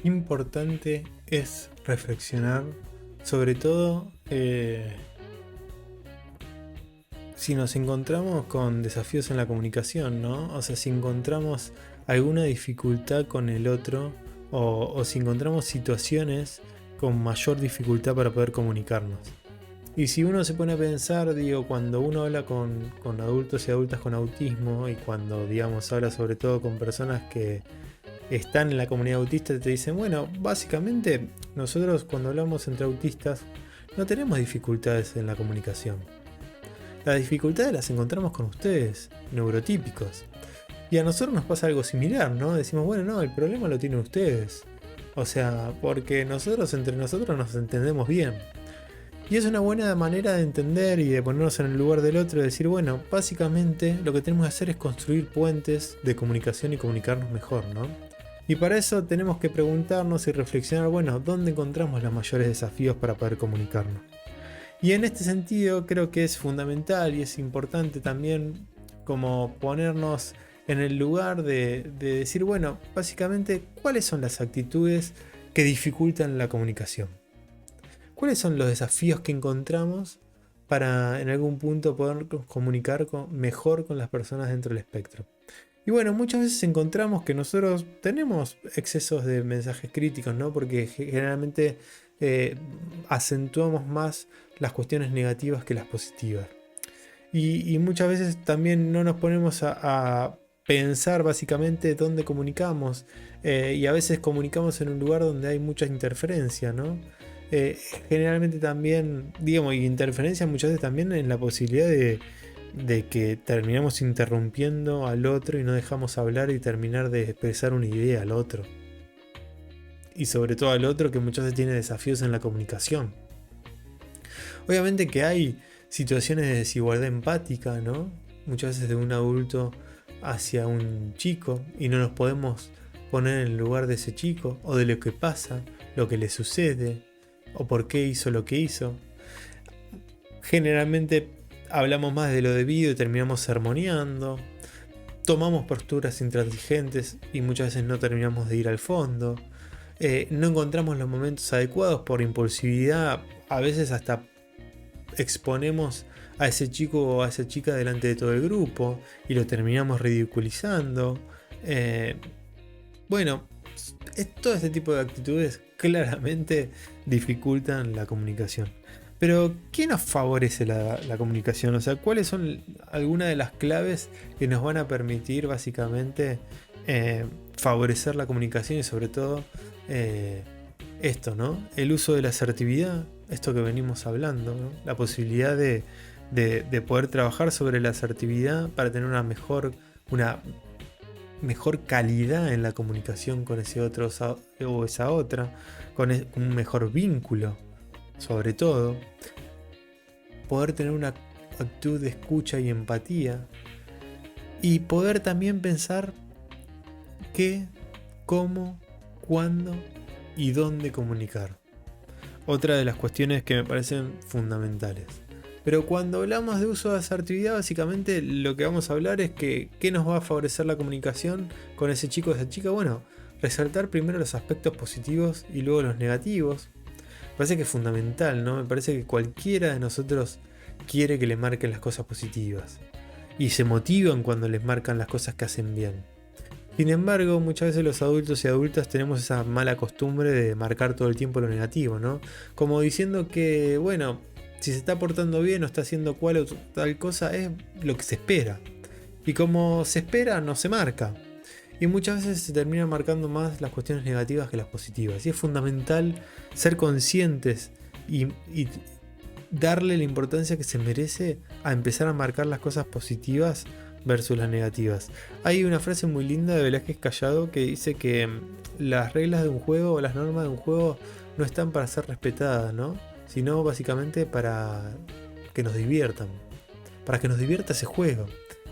Importante es reflexionar, sobre todo si nos encontramos con desafíos en la comunicación, ¿no? O sea, si encontramos alguna dificultad con el otro o si encontramos situaciones con mayor dificultad para poder comunicarnos. Y si uno se pone a pensar, digo, cuando uno habla con adultos y adultas con autismo y cuando, digamos, habla sobre todo con personas que están en la comunidad autista, te dicen, bueno, básicamente nosotros cuando hablamos entre autistas no tenemos dificultades en la comunicación. Las dificultades las encontramos con ustedes, neurotípicos. Y a nosotros nos pasa algo similar, ¿no? Decimos, bueno, no, el problema lo tienen ustedes. O sea, porque nosotros entre nosotros nos entendemos bien. Y es una buena manera de entender y de ponernos en el lugar del otro y decir, bueno, básicamente lo que tenemos que hacer es construir puentes de comunicación y comunicarnos mejor, ¿no? Y para eso tenemos que preguntarnos y reflexionar, bueno, ¿dónde encontramos los mayores desafíos para poder comunicarnos? Y en este sentido creo que es fundamental y es importante también como ponernos en el lugar de decir, bueno, básicamente, ¿cuáles son las actitudes que dificultan la comunicación? ¿Cuáles son los desafíos que encontramos para en algún punto poder comunicar mejor con las personas dentro del espectro? Y bueno, muchas veces encontramos que nosotros tenemos excesos de mensajes críticos, ¿no? Porque generalmente acentuamos más las cuestiones negativas que las positivas. Y muchas veces también no nos ponemos a pensar básicamente dónde comunicamos. Y a veces comunicamos en un lugar donde hay mucha interferencia, ¿no? Generalmente también, digamos, y interferencia muchas veces también en la posibilidad de que terminamos interrumpiendo al otro y no dejamos hablar y terminar de expresar una idea al otro. Y sobre todo al otro que muchas veces tiene desafíos en la comunicación. Obviamente que hay situaciones de desigualdad empática, ¿no? Muchas veces de un adulto hacia un chico y no nos podemos poner en el lugar de ese chico o de lo que pasa, lo que le sucede o por qué hizo lo que hizo. Generalmente hablamos más de lo debido y terminamos sermoneando. Tomamos posturas intransigentes y muchas veces no terminamos de ir al fondo. No encontramos los momentos adecuados por impulsividad. A veces hasta exponemos a ese chico o a esa chica delante de todo el grupo y lo terminamos ridiculizando. Bueno, todo este tipo de actitudes claramente dificultan la comunicación. Pero, ¿qué nos favorece la comunicación? O sea, ¿cuáles son algunas de las claves que nos van a permitir básicamente favorecer la comunicación y sobre todo esto, ¿no? El uso de la asertividad, esto que venimos hablando, ¿no? La posibilidad de poder trabajar sobre la asertividad para tener una mejor calidad en la comunicación con ese otro o esa otra, con un mejor vínculo, sobre todo, poder tener una actitud de escucha y empatía y poder también pensar qué, cómo, cuándo y dónde comunicar. Otra de las cuestiones que me parecen fundamentales. Pero cuando hablamos de uso de asertividad, básicamente lo que vamos a hablar es que qué nos va a favorecer la comunicación con ese chico o esa chica. Bueno, resaltar primero los aspectos positivos y luego los negativos. Me parece que es fundamental, ¿no? Me parece que cualquiera de nosotros quiere que le marquen las cosas positivas. Y se motivan cuando les marcan las cosas que hacen bien. Sin embargo, muchas veces los adultos y adultas tenemos esa mala costumbre de marcar todo el tiempo lo negativo, ¿no? Como diciendo que, bueno, si se está portando bien o está haciendo cual o tal cosa, es lo que se espera. Y como se espera, no se marca. Y muchas veces se terminan marcando más las cuestiones negativas que las positivas. Y es fundamental ser conscientes y darle la importancia que se merece a empezar a marcar las cosas positivas versus las negativas. Hay una frase muy linda de Velázquez Callado que dice que las reglas de un juego o las normas de un juego no están para ser respetadas, ¿no? Sino básicamente para que nos diviertan. Para que nos divierta ese juego.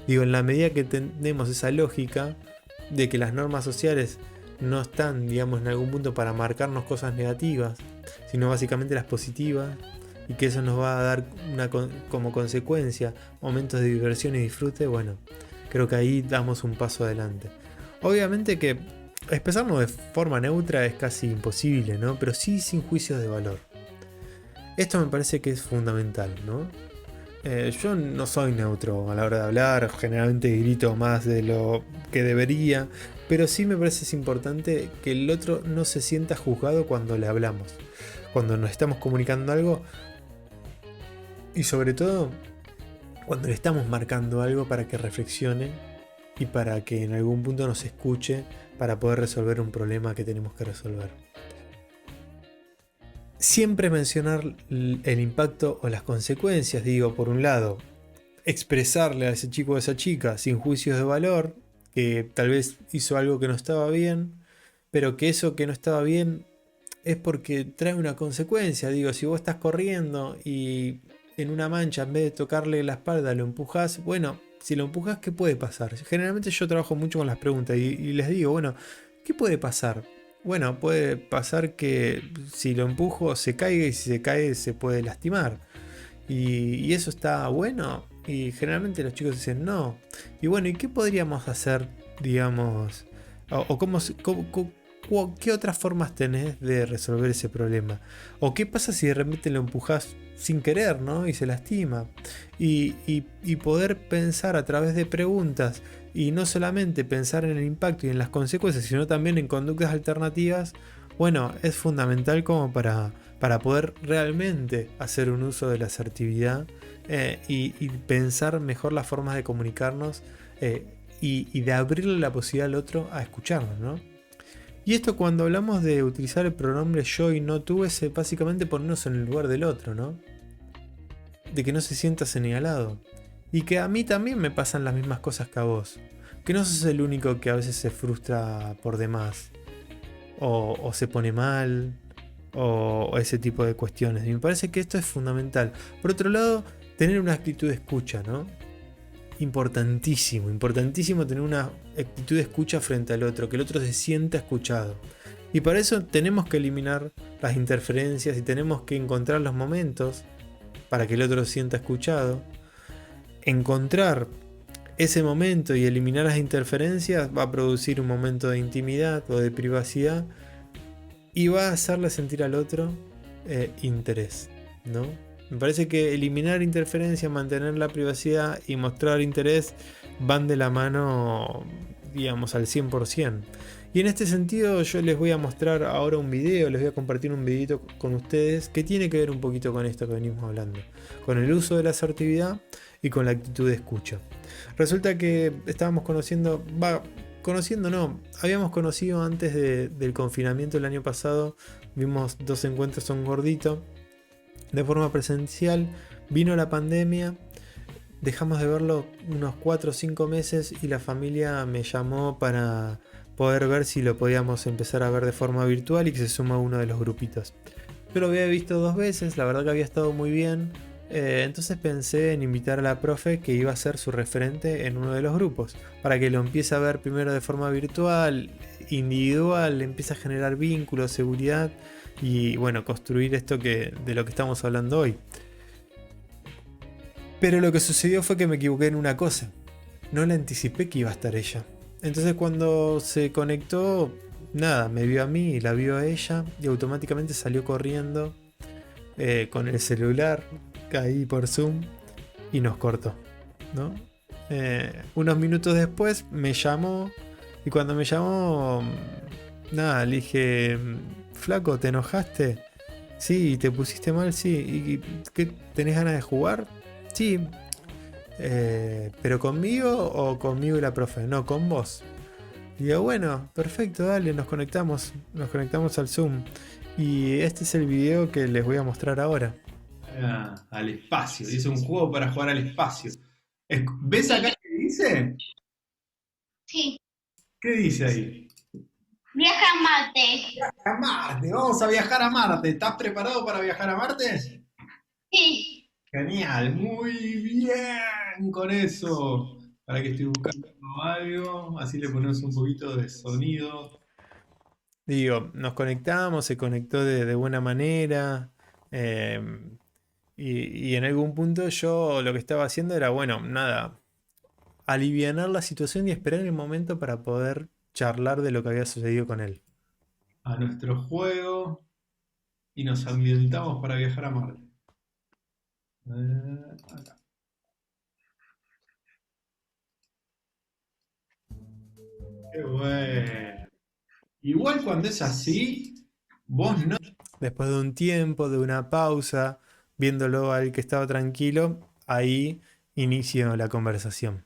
Digo, en la medida que tenemos esa lógica de que las normas sociales no están, digamos, en algún punto para marcarnos cosas negativas, sino básicamente las positivas, y que eso nos va a dar como consecuencia momentos de diversión y disfrute, bueno, creo que ahí damos un paso adelante. Obviamente que expresarnos de forma neutra es casi imposible, ¿no? Pero sí sin juicios de valor. Esto me parece que es fundamental, ¿no? Yo no soy neutro a la hora de hablar, generalmente grito más de lo que debería, pero sí me parece es importante que el otro no se sienta juzgado cuando le hablamos, cuando nos estamos comunicando algo y sobre todo cuando le estamos marcando algo para que reflexione y para que en algún punto nos escuche para poder resolver un problema que tenemos que resolver. Siempre mencionar el impacto o las consecuencias, digo, por un lado, expresarle a ese chico o a esa chica sin juicios de valor, que tal vez hizo algo que no estaba bien, pero que eso que no estaba bien es porque trae una consecuencia. Digo, si vos estás corriendo y en una mancha en vez de tocarle la espalda lo empujás, bueno, si lo empujas, ¿qué puede pasar? Generalmente yo trabajo mucho con las preguntas y les digo, bueno, ¿qué puede pasar? Bueno, puede pasar que si lo empujo se caiga y si se cae se puede lastimar. Y eso está bueno. Y generalmente los chicos dicen no. Y bueno, ¿y qué podríamos hacer, digamos? O ¿qué otras formas tenés de resolver ese problema? ¿O qué pasa si de repente lo empujás sin querer, ¿no? Y se lastima. Y poder pensar a través de preguntas y no solamente pensar en el impacto y en las consecuencias, sino también en conductas alternativas, bueno, es fundamental como para poder realmente hacer un uso de la asertividad y pensar mejor las formas de comunicarnos y de abrirle la posibilidad al otro a escucharnos, ¿no? Y esto cuando hablamos de utilizar el pronombre yo y no tú es básicamente ponernos en el lugar del otro, ¿no? De que no se sienta señalado. Y que a mí también me pasan las mismas cosas que a vos. Que no sos el único que a veces se frustra por demás. O se pone mal. O ese tipo de cuestiones. Y me parece que esto es fundamental. Por otro lado, tener una actitud de escucha, ¿no? Importantísimo, importantísimo tener una actitud de escucha frente al otro, que el otro se sienta escuchado. Y para eso tenemos que eliminar las interferencias y tenemos que encontrar los momentos para que el otro se sienta escuchado. Encontrar ese momento y eliminar las interferencias va a producir un momento de intimidad o de privacidad y va a hacerle sentir al otro interés, ¿no? Me parece que eliminar interferencia, mantener la privacidad y mostrar interés van de la mano, digamos, al 100%. Y en este sentido yo les voy a mostrar ahora un video, les voy a compartir un videito con ustedes que tiene que ver un poquito con esto que venimos hablando, con el uso de la asertividad y con la actitud de escucha. Resulta que estábamos conociendo no, habíamos conocido antes del confinamiento el año pasado, vimos dos encuentros a un gordito de forma presencial, vino la pandemia, dejamos de verlo unos 4 o 5 meses y la familia me llamó para poder ver si lo podíamos empezar a ver de forma virtual y que se suma a uno de los grupitos. Yo lo había visto 2 veces, la verdad que había estado muy bien. Entonces pensé en invitar a la profe que iba a ser su referente en uno de los grupos, para que lo empiece a ver primero de forma virtual, individual, empiece a generar vínculos, seguridad y bueno, construir esto de lo que estamos hablando hoy. Pero lo que sucedió fue que me equivoqué en una cosa, no le anticipé que iba a estar ella. Entonces cuando se conectó, nada, me vio a mí y la vio a ella y automáticamente salió corriendo con el celular ahí por Zoom y nos cortó, ¿no? Unos minutos después me llamó y cuando me llamó, nada, le dije, flaco, ¿te enojaste? Sí, ¿te pusiste mal? Sí. ¿Y qué, tenés ganas de jugar? Sí. ¿Pero conmigo o conmigo y la profe? No, con vos. Y digo, bueno, perfecto, dale, nos conectamos al Zoom. Y este es el video que les voy a mostrar ahora. Al espacio. Es un juego para jugar al espacio. ¿Ves acá qué dice? Sí, ¿Qué dice ahí? viaja a Marte. A Marte, vamos a viajar a Marte. ¿Estás preparado para viajar a Marte? Sí, Genial, muy bien con eso. Para que estoy buscando algo, así le ponemos un poquito de sonido. Digo, nos conectamos, se conectó de buena manera. em, y en algún punto yo lo que estaba haciendo era, bueno, nada, alivianar la situación y esperar el momento para poder charlar de lo que había sucedido con él. A nuestro juego y nos ambientamos para viajar a Marte. Acá. Qué bueno. Igual cuando es así, vos no Después de un tiempo, de una pausa, viéndolo al que estaba tranquilo, ahí inicio la conversación.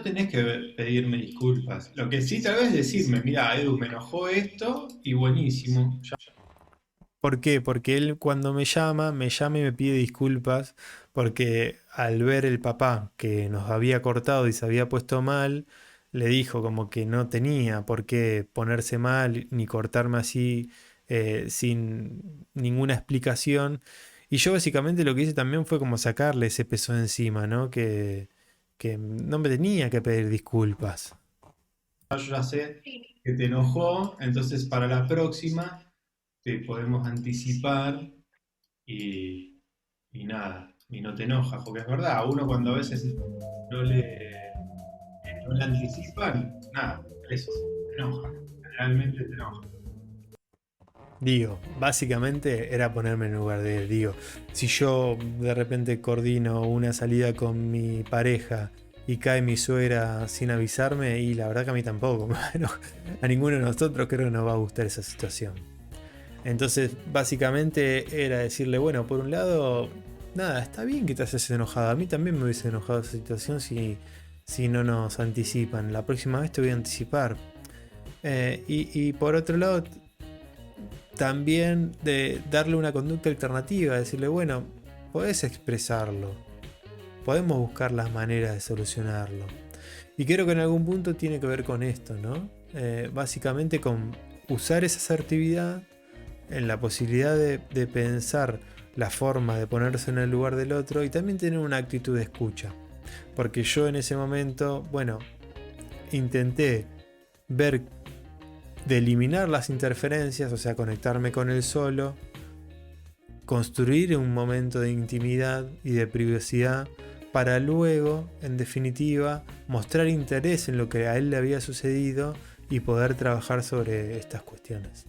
tenés que pedirme disculpas. Lo que sí tal vez decirme, mira, Edu, me enojó esto y buenísimo. Ya ¿Por qué? Porque él cuando me llama y me pide disculpas porque al ver el papá que nos había cortado y se había puesto mal, le dijo como que no tenía por qué ponerse mal ni cortarme así sin ninguna explicación. Y yo básicamente lo que hice también fue como sacarle ese peso de encima, ¿no? Que no me tenía que pedir disculpas. yo ya sé Sí. que te enojó, entonces para la próxima te podemos anticipar y, y nada, y no te enojas, porque es verdad, uno cuando a veces no no le anticipan, nada, eso, te enoja, generalmente te enoja. Digo, básicamente era ponerme en el lugar de él. Digo, si yo de repente coordino una salida con mi pareja y cae mi suegra sin avisarme, y la verdad que a mí tampoco, bueno, a ninguno de nosotros creo que nos va a gustar esa situación. Entonces, básicamente era decirle, bueno, por un lado, nada, está bien que te haces enojado. A mí también me hubiese enojado esa situación si no nos anticipan. La próxima vez te voy a anticipar. Y por otro lado, también de darle una conducta alternativa, decirle, bueno, podés expresarlo, podemos buscar las maneras de solucionarlo. Y creo que en algún punto tiene que ver con esto, ¿no? Básicamente con usar esa asertividad en la posibilidad de pensar la forma de ponerse en el lugar del otro y también tener una actitud de escucha. Porque yo en ese momento, bueno, intenté ver de eliminar las interferencias, o sea, conectarme con él solo, construir un momento de intimidad y de privacidad para luego, en definitiva, mostrar interés en lo que a él le había sucedido y poder trabajar sobre estas cuestiones.